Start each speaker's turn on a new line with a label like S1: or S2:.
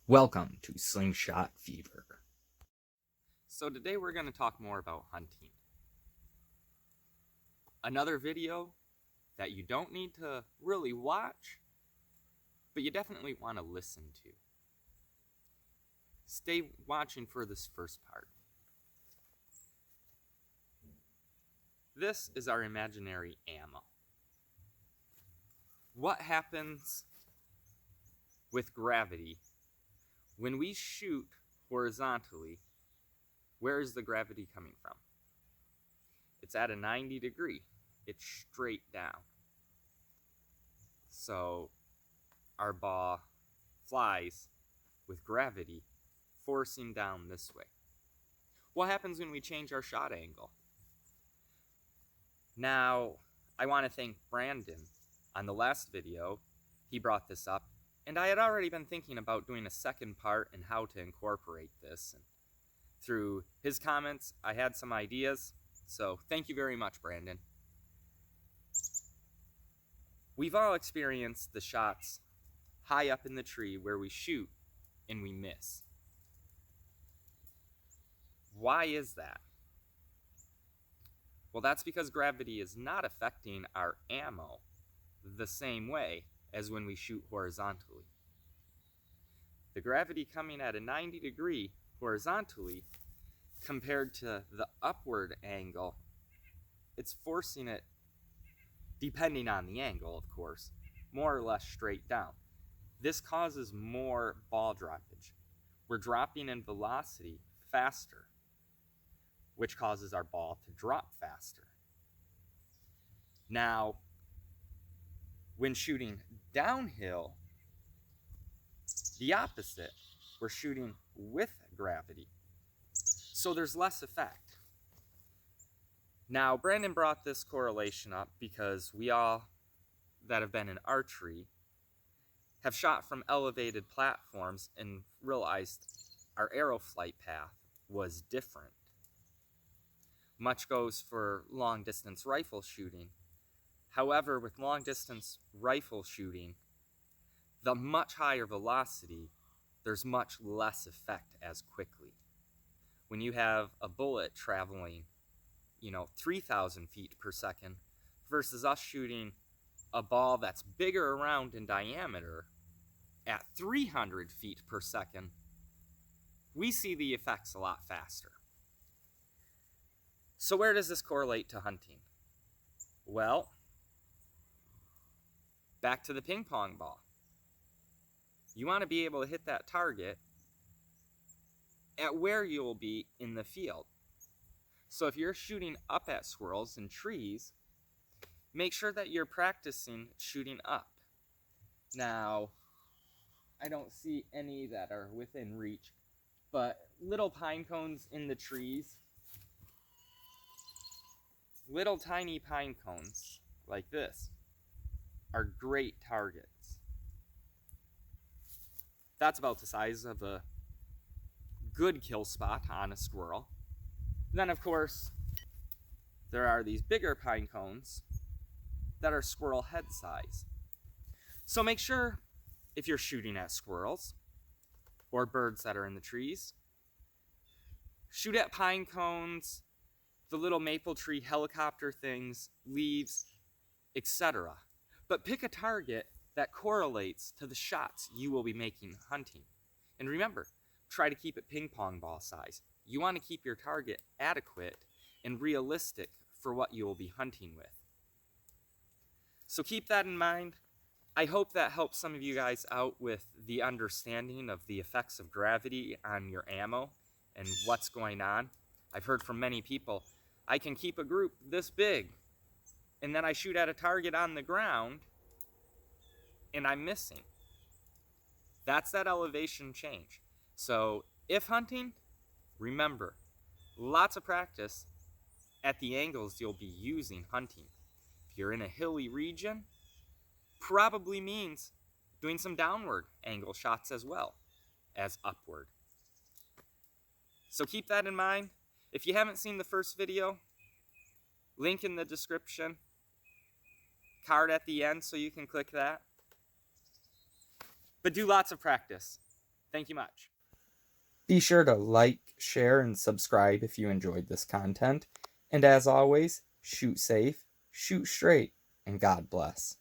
S1: Welcome to Slingshot Fever.
S2: So today we're going to talk more about hunting. Another video that you don't need to really watch, but you definitely want to listen to. Stay watching for this first part. This is our imaginary ammo. What happens with gravity when we shoot horizontally? Where is the gravity coming from? It's at a 90 degree. It's straight down. So our ball flies with gravity forcing down this way. What happens when we change our shot angle? Now, I want to thank Brandon. On the last video, he brought this up, and I had already been thinking about doing a second part and how to incorporate this. And through his comments, I had some ideas, so thank you very much, Brandon. We've all experienced the shots high up in the tree where we shoot and we miss. Why is that? Well, that's because gravity is not affecting our ammo the same way as when we shoot horizontally. The gravity coming at a 90 degree horizontally compared to the upward angle, it's forcing it, depending on the angle of course, more or less straight down. This causes more ball droppage. We're dropping in velocity faster, which causes our ball to drop faster. Now, when shooting downhill, the opposite, we're shooting with gravity. So there's less effect. Now, Brandon brought this correlation up because we all that have been in archery have shot from elevated platforms and realized our arrow flight path was different. Much goes for long distance rifle shooting. However, with long distance rifle shooting, the much higher velocity, there's much less effect as quickly. When you have a bullet traveling, 3,000 feet per second versus us shooting a ball that's bigger around in diameter at 300 feet per second, we see the effects a lot faster. So where does this correlate to hunting? Well, back to the ping pong ball. You want to be able to hit that target at where you'll be in the field. So if you're shooting up at squirrels and trees, make sure that you're practicing shooting up. Now, I don't see any that are within reach, but little pine cones in the trees, little tiny pine cones like this, are great targets. That's about the size of a good kill spot on a squirrel. Then of course, there are these bigger pine cones that are squirrel head size. So make sure if you're shooting at squirrels or birds that are in the trees, shoot at pine cones, the little maple tree helicopter things, leaves, etc. But pick a target that correlates to the shots you will be making hunting. And remember, try to keep it ping pong ball size. You want to keep your target adequate and realistic for what you will be hunting with. So keep that in mind. I hope that helps some of you guys out with the understanding of the effects of gravity on your ammo and what's going on. I've heard from many people, I can keep a group this big, and then I shoot at a target on the ground, and I'm missing. That's that elevation change. So if hunting, remember, lots of practice at the angles you'll be using hunting. If you're in a hilly region, probably means doing some downward angle shots as well as upward. So keep that in mind. If you haven't seen the first video, link in the description, card at the end so you can click that. But do lots of practice. Thank you much.
S1: Be sure to like, share, and subscribe if you enjoyed this content. And as always, shoot safe, shoot straight, and God bless.